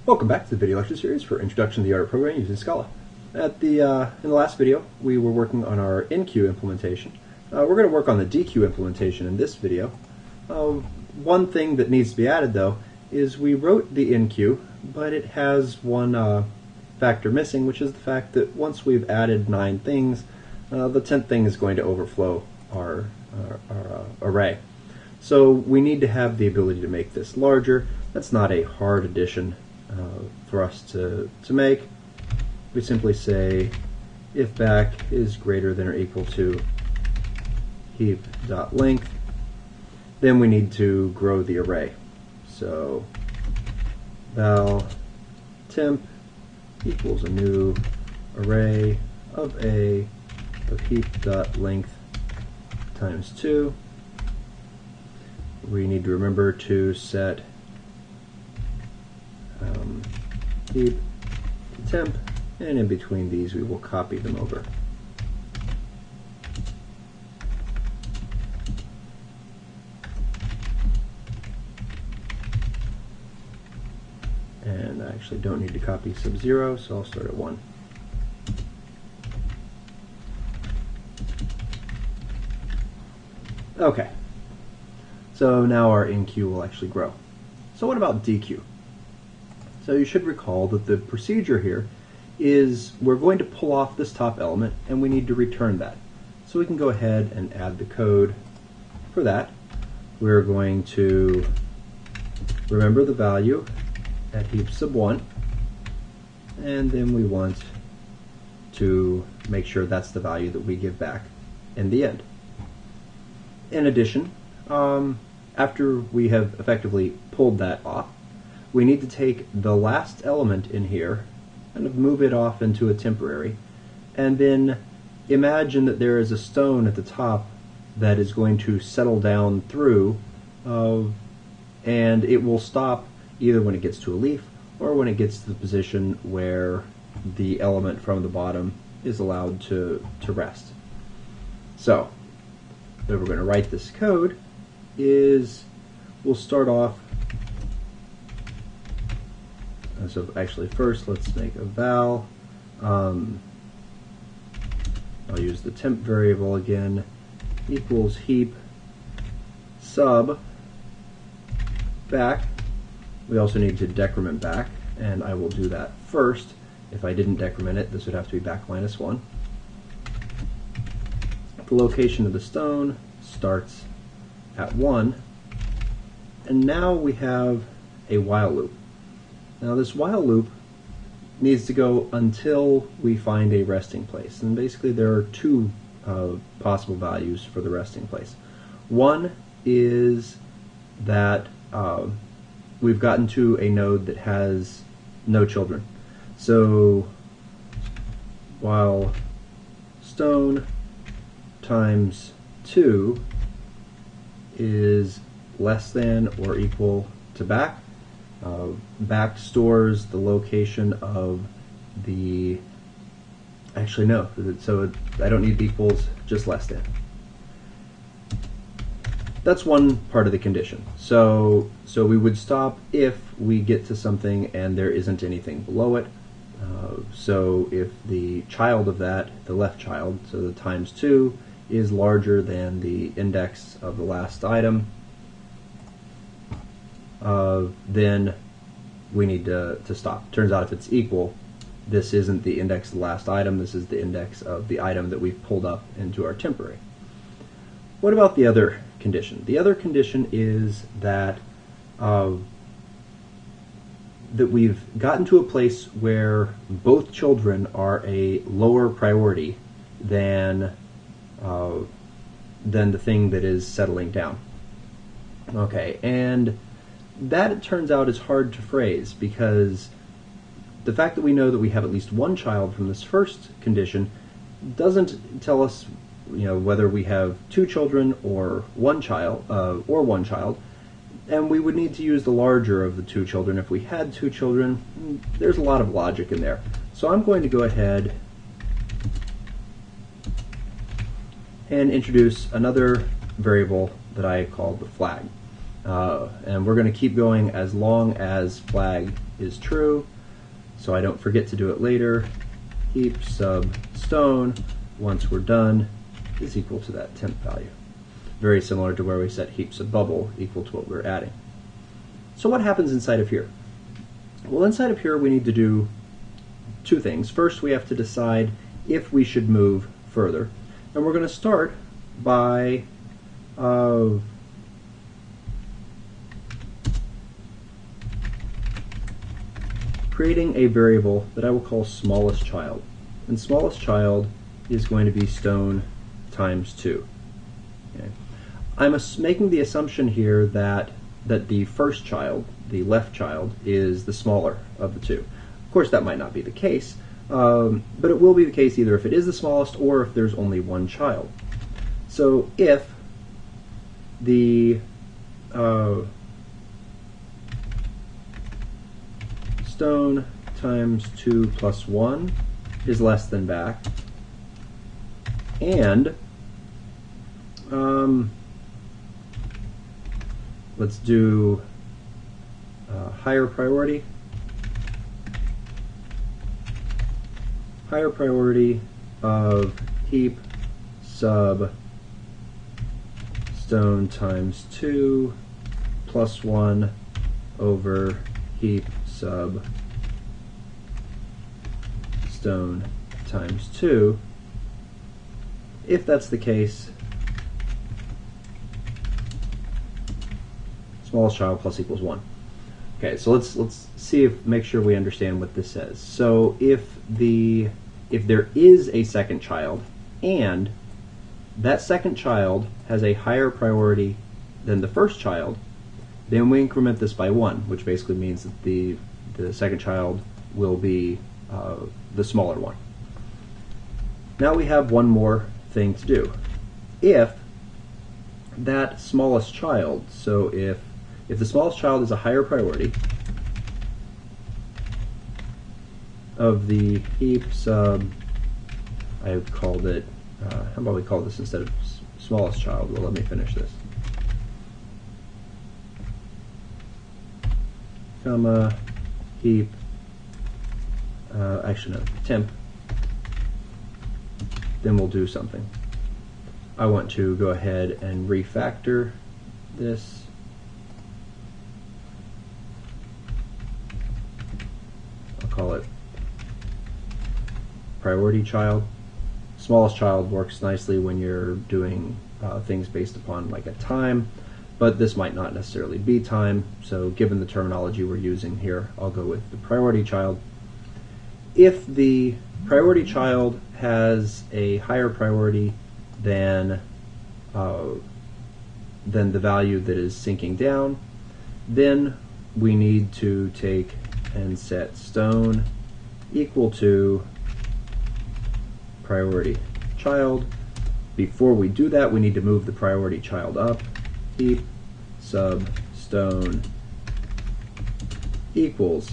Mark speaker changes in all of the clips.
Speaker 1: Welcome back to the video lecture series for Introduction to the Art of Programming using Scala. In the last video, we were working on our Enqueue implementation. We're going to work on the Dequeue implementation in this video. One thing that needs to be added, though, is we wrote the Enqueue, but it has one factor missing, which is the fact that once we've added 9 things, the 10th thing is going to overflow our array. So we need to have the ability to make this larger. That's not a hard addition for us to make. We simply say if back is greater than or equal to heap.length, then we need to grow the array. So val temp equals a new array of heap.length times 2. We need to remember to set heap to temp, and in between these we will copy them over. And I actually don't need to copy sub-0, so I'll start at 1. Okay, so now our Enqueue will actually grow. So what about Dequeue? So you should recall that the procedure here is we're going to pull off this top element and we need to return that. So we can go ahead and add the code for that. We're going to remember the value at heap sub 1, and then we want to make sure that's the value that we give back in the end. In addition, after we have effectively pulled that off, we need to take the last element in here, kind of move it off into a temporary, and then imagine that there is a stone at the top that is going to settle down through, and it will stop either when it gets to a leaf or when it gets to the position where the element from the bottom is allowed to rest. So, the way we're going to write this code is we'll start off. So actually first let's make a val. I'll use the temp variable again, equals heap sub back. We also need to decrement back, and I will do that first. If I didn't decrement it, this would have to be back -1. The location of the stone starts at 1, and now we have a while loop. Now this while loop needs to go until we find a resting place, and basically there are 2 possible values for the resting place. One is that we've gotten to a node that has no children. So while stone times 2 is less than or equal to back. Back stores the location of the, actually no, so I don't need equals, just less than. That's one part of the condition. So we would stop if we get to something and there isn't anything below it. So if the child of that, the left child, so the times 2, is larger than the index of the last item, then we need to stop. Turns out if it's equal, this isn't the index of the last item, this is the index of the item that we've pulled up into our temporary. What about the other condition? The other condition is that that we've gotten to a place where both children are a lower priority than the thing that is settling down. Okay, and that, it turns out, is hard to phrase, because the fact that we know that we have at least one child from this first condition doesn't tell us, whether we have 2 children or one child, and we would need to use the larger of the 2 children. If we had 2 children, there's a lot of logic in there. So I'm going to go ahead and introduce another variable that I called the flag. And we're going to keep going as long as flag is true, so I don't forget to do it later. Heap sub stone, once we're done, is equal to that temp value. Very similar to where we set heap sub bubble equal to what we're adding. So what happens inside of here? Well, inside of here we need to do two things. First, we have to decide if we should move further. And we're going to start by creating a variable that I will call smallest child. And smallest child is going to be stone times 2. Okay. I'm making the assumption here that the first child, the left child, is the smaller of the two. Of course, that might not be the case, but it will be the case either if it is the smallest or if there's only one child. So if the stone times 2 plus 1 is less than back, and let's do higher priority. Higher priority of heap sub stone times 2 plus 1 over heap sub stone times 2. If that's the case, smallest child plus equals 1. Okay, so let's see make sure we understand what this says. So if there is a second child and that second child has a higher priority than the first child, then we increment this by 1, which basically means that the second child will be the smaller one. Now we have one more thing to do. If that smallest child, so if the smallest child is a higher priority of the heap sub, I've called it, how about we call this instead of smallest child? Well, let me finish this. Comma, heap, actually no, temp, then we'll do something. I want to go ahead and refactor this. I'll call it priority child. Smallest child works nicely when you're doing things based upon like a time, but this might not necessarily be time, so given the terminology we're using here, I'll go with the priority child. If the priority child has a higher priority than the value that is sinking down, then we need to take and set stone equal to priority child. Before we do that, we need to move the priority child up. Heap sub stone equals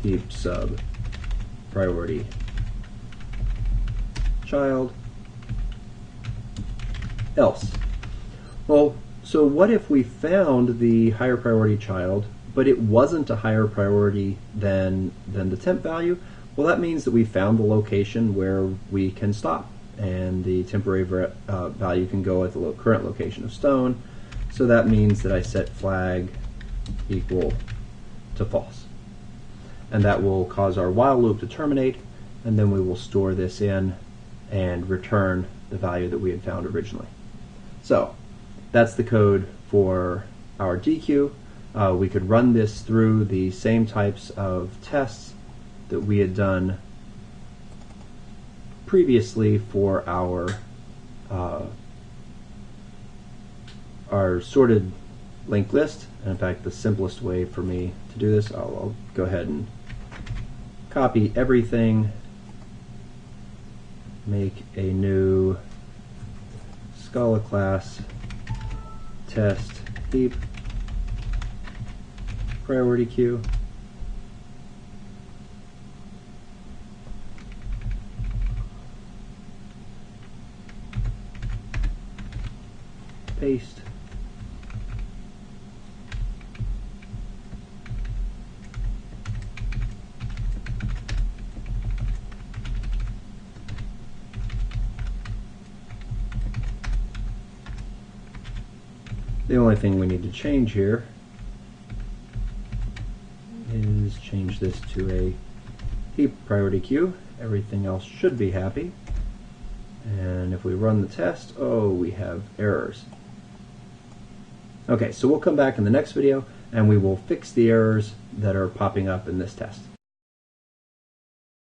Speaker 1: heap sub priority child, else. Well, so what if we found the higher priority child, but it wasn't a higher priority than the temp value? Well, that means that we found the location where we can stop, and the temporary value can go at the current location of stone. So that means that I set flag equal to false. And that will cause our while loop to terminate, and then we will store this in and return the value that we had found originally. So that's the code for our Dequeue. We could run this through the same types of tests that we had done previously for our sorted linked list. And in fact, the simplest way for me to do this, I'll go ahead and copy everything, make a new Scala class test heap priority queue, paste, The only thing we need to change here is change this to a heap priority queue. Everything else should be happy. And if we run the test, oh, we have errors. Okay, so we'll come back in the next video and we will fix the errors that are popping up in this test.